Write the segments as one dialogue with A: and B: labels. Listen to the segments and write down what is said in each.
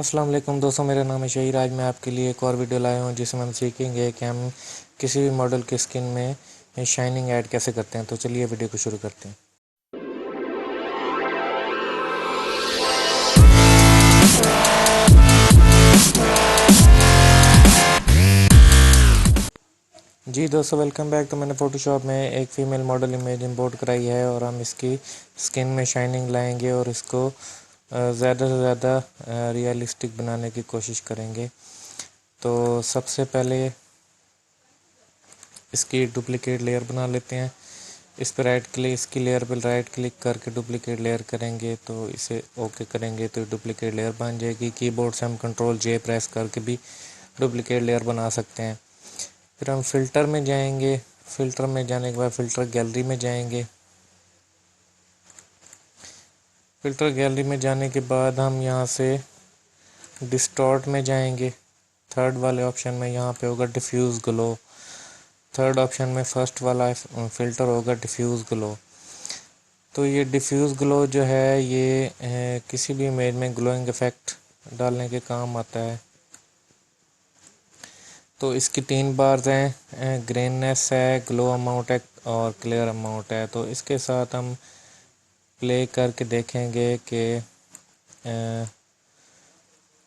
A: अस्सलाम वालेकुम दोस्तों, मेरा नाम है शहीर। आज मैं आपके लिए एक और वीडियो लाया हूँ जिसमें हम सीखेंगे कि हम किसी भी मॉडल की स्किन में शाइनिंग ऐड कैसे करते हैं। तो चलिए वीडियो को शुरू करते हैं। जी दोस्तों, वेलकम बैक। तो मैंने फ़ोटोशॉप में एक फ़ीमेल मॉडल इमेज इंपोर्ट कराई है और हम इसकी स्किन में शाइनिंग लाएंगे और इसको ज़्यादा से ज़्यादा रियलिस्टिक बनाने की कोशिश करेंगे। तो सबसे पहले इसकी डुप्लिकेट लेयर बना लेते हैं। इस पर राइट क्लिक, इसकी लेयर पर राइट क्लिक करके डुप्लिकेट लेयर करेंगे तो इसे ओके करेंगे तो डुप्लिकेट लेयर बन जाएगी। कीबोर्ड से हम कंट्रोल जे प्रेस करके भी डुप्लिकेट लेयर बना सकते हैं। फिर हम फ़िल्टर में जाएंगे। फ़िल्टर में जाने के बाद फ़िल्टर गैलरी में जाएंगे। फ़िल्टर गैलरी में जाने के बाद हम यहाँ से डिस्टॉर्ट में जाएंगे। थर्ड वाले ऑप्शन में यहाँ पे होगा डिफ्यूज़ ग्लो। थर्ड ऑप्शन में फर्स्ट वाला फ़िल्टर होगा डिफ्यूज़ ग्लो। तो ये डिफ्यूज़ ग्लो जो है ये किसी भी इमेज में ग्लोइंग इफ़ेक्ट डालने के काम आता है। तो इसकी 3 बार्स हैं, ग्रेननेस है, ग्लो अमाउंट है और क्लियर अमाउंट है। तो इसके साथ हम प्ले करके देखेंगे कि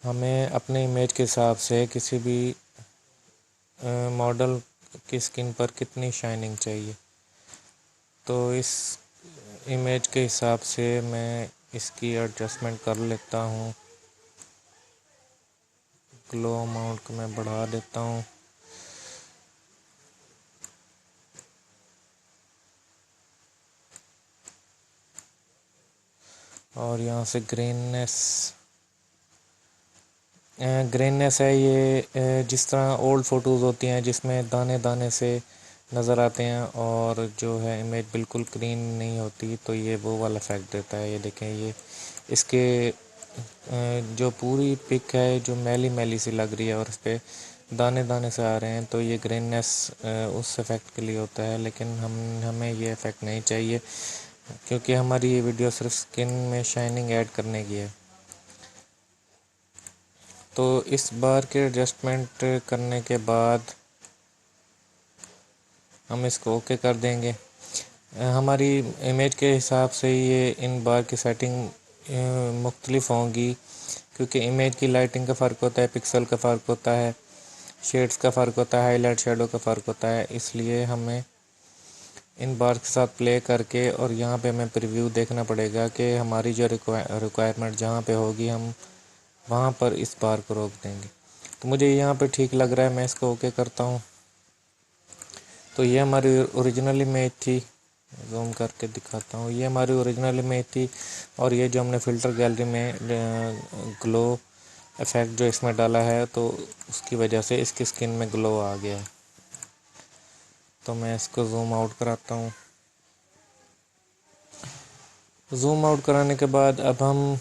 A: हमें अपने इमेज के हिसाब से किसी भी मॉडल की स्किन पर कितनी शाइनिंग चाहिए। तो इस इमेज के हिसाब से मैं इसकी एडजस्टमेंट कर लेता हूँ। ग्लो अमाउंट को मैं बढ़ा देता हूँ। और यहाँ से ग्रेननेस है ये जिस तरह ओल्ड फ़ोटोज़ होती हैं जिसमें दाने दाने से नज़र आते हैं और जो है इमेज बिल्कुल क्लीन नहीं होती, तो ये वो वाला इफेक्ट देता है। ये देखें, ये इसके जो पूरी पिक है जो मैली मैली सी लग रही है और इस पर दाने दाने से आ रहे हैं, तो ये ग्रेननेस उस इफ़ेक्ट के लिए होता है। लेकिन हमें ये इफ़ेक्ट नहीं चाहिए क्योंकि हमारी ये वीडियो सिर्फ स्किन में शाइनिंग ऐड करने की है। तो इस बार के एडजस्टमेंट करने के बाद हम इसको ओके कर देंगे। हमारी इमेज के हिसाब से ये इन बार की सेटिंग मुख्तलिफ होंगी क्योंकि इमेज की लाइटिंग का फ़र्क होता है, पिक्सल का फ़र्क होता है, शेड्स का फ़र्क होता है, हाईलाइट शेडो का फ़र्क होता है। इसलिए हमें इन बार के साथ प्ले करके और यहाँ पे हमें प्रीव्यू देखना पड़ेगा कि हमारी जो रिक्वायरमेंट जहाँ पे होगी हम वहाँ पर इस बार को रोक देंगे। तो मुझे यहाँ पे ठीक लग रहा है, मैं इसको ओके करता हूँ। तो ये हमारी ओरिजिनल इमेज थी, जूम करके दिखाता हूँ। ये हमारी ओरिजिनल इमेज थी और ये जो हमने फ़िल्टर गैलरी में ग्लो इफ़ेक्ट जो इसमें डाला है तो उसकी वजह से इसकी स्किन में ग्लो आ गया है। तो मैं इसको जूम आउट कराता हूँ। जूम आउट कराने के बाद अब हम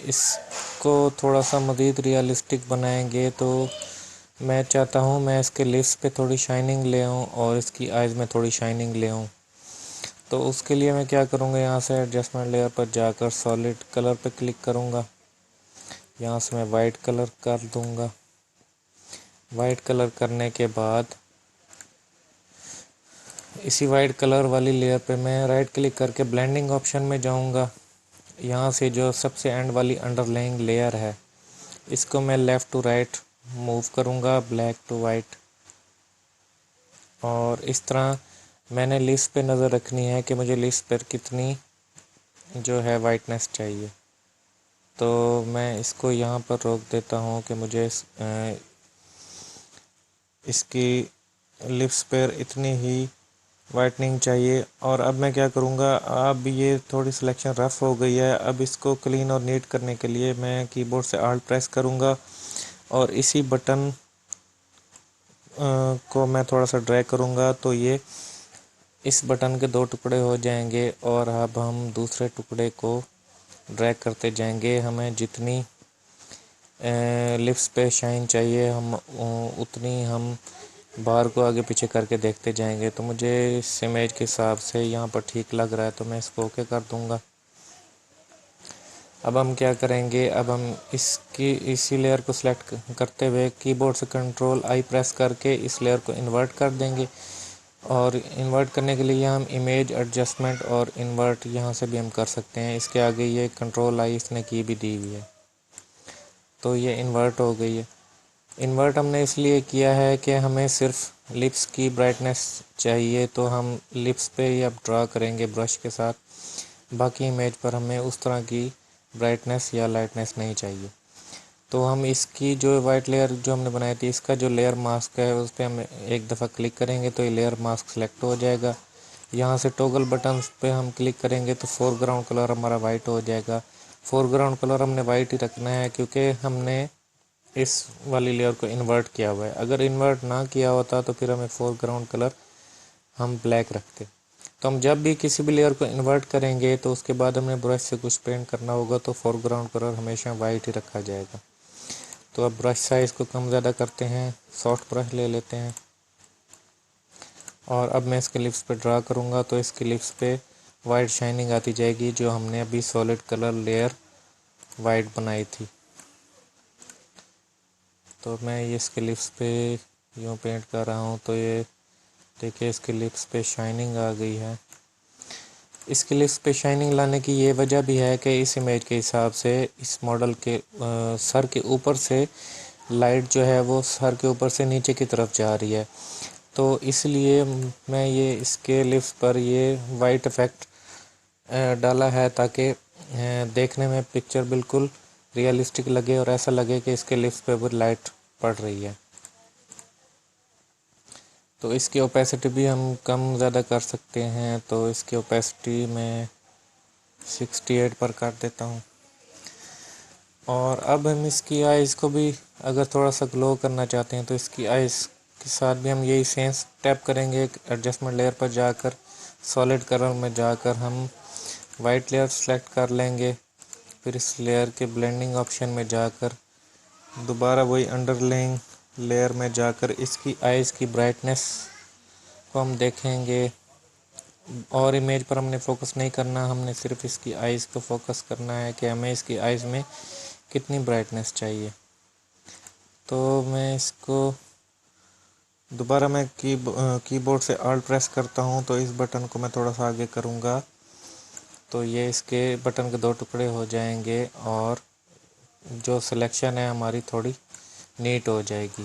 A: इसको थोड़ा सा मज़ीद रियलिस्टिक बनाएंगे। तो मैं चाहता हूँ मैं इसके लिप्स पे थोड़ी शाइनिंग ले आऊँ और इसकी आइज़ में थोड़ी शाइनिंग ले आऊँ। तो उसके लिए मैं क्या करूँगा, यहाँ से एडजस्टमेंट लेयर पर जाकर सॉलिड कलर पे क्लिक करूँगा। यहाँ से मैं वाइट कलर कर दूँगा। वाइट कलर करने के बाद इसी वाइट कलर वाली लेयर पे मैं राइट क्लिक करके ब्लेंडिंग ऑप्शन में जाऊँगा। यहाँ से जो सबसे एंड वाली अंडरलाइंग लेयर है इसको मैं लेफ़्ट टू राइट मूव करूँगा, ब्लैक टू वाइट। और इस तरह मैंने लिस्ट पे नज़र रखनी है कि मुझे लिस्ट पर कितनी जो है वाइटनेस चाहिए। तो मैं इसको यहाँ पर रोक देता हूँ कि मुझे इसकी लिप्स पर इतनी ही वाइटनिंग चाहिए। और अब मैं क्या करूँगा, अब ये थोड़ी सिलेक्शन रफ़ हो गई है। अब इसको क्लीन और नीट करने के लिए मैं कीबोर्ड से आल्ट प्रेस करूँगा और इसी बटन को मैं थोड़ा सा ड्रैग करूँगा तो ये इस बटन के 2 टुकड़े हो जाएंगे। और अब हम दूसरे टुकड़े को ड्रैग करते जाएंगे। हमें जितनी लिप्स पे शाइन चाहिए हम उतनी हम बार को आगे पीछे करके देखते जाएंगे। तो मुझे इस इमेज के हिसाब से यहाँ पर ठीक लग रहा है तो मैं इसको ओके कर दूँगा। अब हम क्या करेंगे, अब हम इसी लेयर को सिलेक्ट करते हुए कीबोर्ड से कंट्रोल आई प्रेस करके इस लेयर को इन्वर्ट कर देंगे। और इन्वर्ट करने के लिए हम इमेज एडजस्टमेंट और इन्वर्ट यहाँ से भी हम कर सकते हैं। इसके आगे ये कंट्रोल आई इसने की भी दी हुई है, तो ये इन्वर्ट हो गई है। इन्वर्ट हमने इसलिए किया है कि हमें सिर्फ लिप्स की ब्राइटनेस चाहिए, तो हम लिप्स पे ही अब ड्रा करेंगे ब्रश के साथ। बाकी इमेज पर हमें उस तरह की ब्राइटनेस या लाइटनेस नहीं चाहिए। तो हम इसकी जो वाइट लेयर जो हमने बनाई थी, इसका जो लेयर मास्क है उस पर हम एक दफ़ा क्लिक करेंगे तो ये लेयर मास्क सेलेक्ट हो जाएगा। यहाँ से टॉगल बटन पे हम क्लिक करेंगे तो फोरग्राउंड कलर हमारा वाइट हो जाएगा। फोरग्राउंड कलर हमने वाइट ही रखना है क्योंकि हमने इस वाली लेयर को इन्वर्ट किया हुआ है। अगर इन्वर्ट ना किया होता तो फिर हमें फोरग्राउंड कलर हम ब्लैक रखते। तो हम जब भी किसी भी लेयर को इन्वर्ट करेंगे तो उसके बाद हमें ब्रश से कुछ पेंट करना होगा तो फोरग्राउंड कलर हमेशा वाइट ही रखा जाएगा। तो अब ब्रश साइज़ को कम ज़्यादा करते हैं, सॉफ्ट ब्रश ले लेते हैं और अब मैं इसके लिप्स पे ड्रा करूँगा तो इसके लिप्स पे वाइट शाइनिंग आती जाएगी, जो हमने अभी सॉलिड कलर लेयर वाइट बनाई थी। तो मैं ये इसके लिप्स पे यूँ पेंट कर रहा हूँ तो ये देखिए इसके लिप्स पे शाइनिंग आ गई है। इसके लिप्स पे शाइनिंग लाने की ये वजह भी है कि इस इमेज के हिसाब से इस मॉडल के सर के ऊपर से लाइट जो है वो सर के ऊपर से नीचे की तरफ जा रही है, तो इसलिए मैं ये इसके लिप्स पर ये वाइट इफ़ेक्ट डाला है ताकि देखने में पिक्चर बिल्कुल रियलिस्टिक लगे और ऐसा लगे कि इसके लिप्स पे वो लाइट पड़ रही है। तो इसकी ओपेसिटी भी हम कम ज़्यादा कर सकते हैं, तो इसकी ओपेसिटी मैं 68 पर कर देता हूँ। और अब हम इसकी आइज़ को भी अगर थोड़ा सा ग्लो करना चाहते हैं तो इसकी आइज़ के साथ भी हम यही सेम टैप करेंगे। एडजस्टमेंट लेयर पर जाकर सॉलिड कलर में जाकर हम वाइट लेयर सेलेक्ट कर लेंगे। फिर इस लेयर के ब्लेंडिंग ऑप्शन में जाकर दोबारा वही अंडरलेइंग लेयर में जाकर इसकी आइज़ की ब्राइटनेस को हम देखेंगे। और इमेज पर हमने फोकस नहीं करना, हमने सिर्फ इसकी आइज़ को फोकस करना है कि हमें इसकी आइज़ में कितनी ब्राइटनेस चाहिए। तो मैं इसको दोबारा मैं कीबोर्ड से ऑल्ट प्रेस करता हूँ तो इस बटन को मैं थोड़ा सा आगे करूँगा तो ये इसके बटन के 2 टुकड़े हो जाएंगे और जो सिलेक्शन है हमारी थोड़ी नीट हो जाएगी।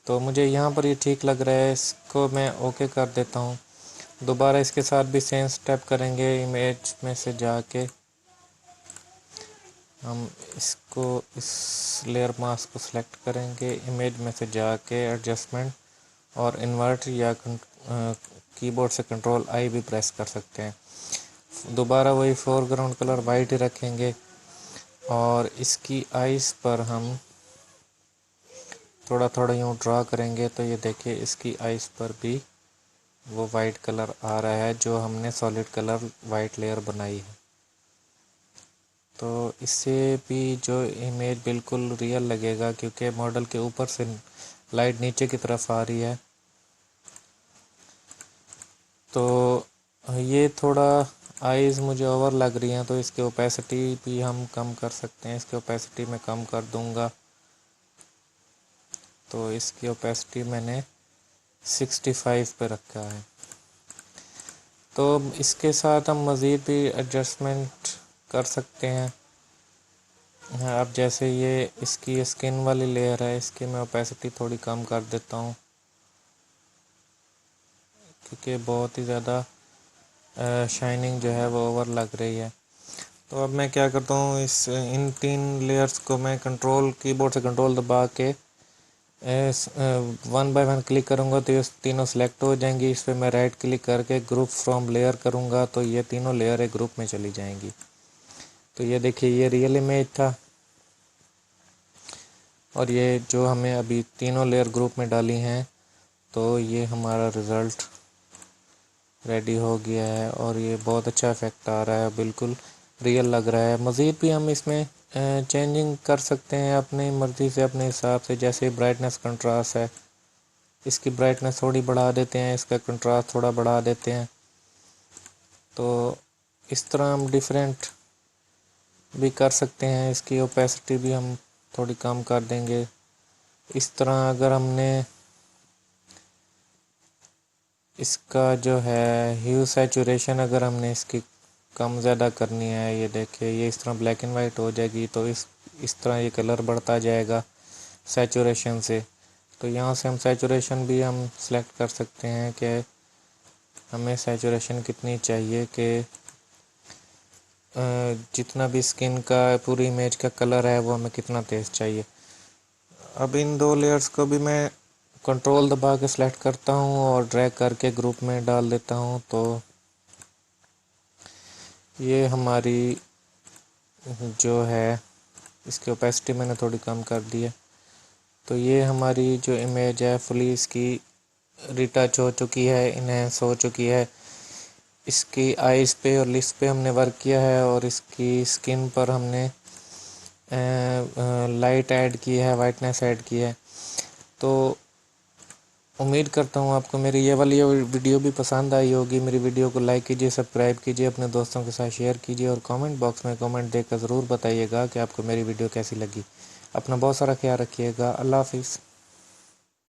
A: तो मुझे यहाँ पर ये ठीक लग रहा है, इसको मैं ओके कर देता हूँ। दोबारा इसके साथ भी सेम स्टेप करेंगे। इमेज में से जाके हम इसको इस लेयर मास्क को सिलेक्ट करेंगे। इमेज में से जाके एडजस्टमेंट और इन्वर्ट या कीबोर्ड से कंट्रोल आई भी प्रेस कर सकते हैं। दोबारा वही फोरग्राउंड कलर वाइट ही रखेंगे और इसकी आइज़ पर हम थोड़ा थोड़ा यूँ ड्रा करेंगे तो ये देखिए इसकी आइज़ पर भी वो वाइट कलर आ रहा है जो हमने सॉलिड कलर वाइट लेयर बनाई है। तो इससे भी जो इमेज बिल्कुल रियल लगेगा क्योंकि मॉडल के ऊपर से लाइट नीचे की तरफ आ रही है। तो ये थोड़ा आइज़ मुझे ओवर लग रही हैं तो इसकी ओपेसिटी भी हम कम कर सकते हैं। इसकी ओपेसिटी मैं कम कर दूंगा, तो इसकी ओपेसिटी मैंने 65 पे रखा है। तो इसके साथ हम मज़ीद भी एडजस्टमेंट कर सकते हैं। हाँ, अब जैसे ये इसकी स्किन वाली लेयर है, इसकी मैं ओपेसिटी थोड़ी कम कर देता हूँ क्योंकि बहुत ही ज़्यादा शाइनिंग जो है वो ओवर लग रही है। तो अब मैं क्या करता हूँ, इन 3 लेयर्स को मैं कीबोर्ड से कंट्रोल दबा के 1 बाय 1 क्लिक करूँगा तो ये तीनों सेलेक्ट हो जाएंगी। इस पर मैं राइट क्लिक करके ग्रुप फ्रॉम लेयर करूँगा तो ये तीनों लेयर एक ग्रुप में चली जाएंगी। तो ये देखिए ये रियल इमेज था और ये जो हमें अभी तीनों लेयर ग्रुप में डाली हैं तो ये हमारा रिज़ल्ट रेडी हो गया है और ये बहुत अच्छा इफेक्ट आ रहा है, बिल्कुल रियल लग रहा है। मज़ीद भी हम इसमें चेंजिंग कर सकते हैं अपनी मर्ज़ी से, अपने हिसाब से। जैसे ब्राइटनेस कंट्रास्ट है, इसकी ब्राइटनेस थोड़ी बढ़ा देते हैं, इसका कंट्रास्ट थोड़ा बढ़ा देते हैं। तो इस तरह हम डिफरेंट भी कर सकते हैं। इसकी ओपेसिटी भी हम थोड़ी कम कर देंगे। इस तरह अगर हमने इसका जो है ह्यू सैचुरेशन अगर हमने इसकी कम ज़्यादा करनी है, ये देखिए ये इस तरह ब्लैक एंड वाइट हो जाएगी, तो इस तरह ये कलर बढ़ता जाएगा सैचुरेशन से। तो यहाँ से हम सैचुरेशन भी हम सेलेक्ट कर सकते हैं कि हमें सैचुरेशन कितनी चाहिए, कि जितना भी स्किन का पूरी इमेज का कलर है वो हमें कितना तेज़ चाहिए। अब इन दो लेयर्स को भी मैं कंट्रोल दबा के सेलेक्ट करता हूँ और ड्रैग करके ग्रुप में डाल देता हूँ। तो ये हमारी जो है इसकी ओपेसिटी मैंने थोड़ी कम कर दी है। तो ये हमारी जो इमेज है फुली इसकी रिटच हो चुकी है, इनहेंस हो चुकी है। इसकी आइज़ पे और लिप्स पे हमने वर्क किया है और इसकी स्किन पर हमने लाइट ऐड की है, वाइटनेस ऐड की है। तो उम्मीद करता हूँ आपको मेरी ये वाली वीडियो भी पसंद आई होगी। मेरी वीडियो को लाइक कीजिए, सब्सक्राइब कीजिए, अपने दोस्तों के साथ शेयर कीजिए और कमेंट बॉक्स में कमेंट देकर ज़रूर बताइएगा कि आपको मेरी वीडियो कैसी लगी। अपना बहुत सारा ख्याल रखिएगा। अल्लाह हाफिज़।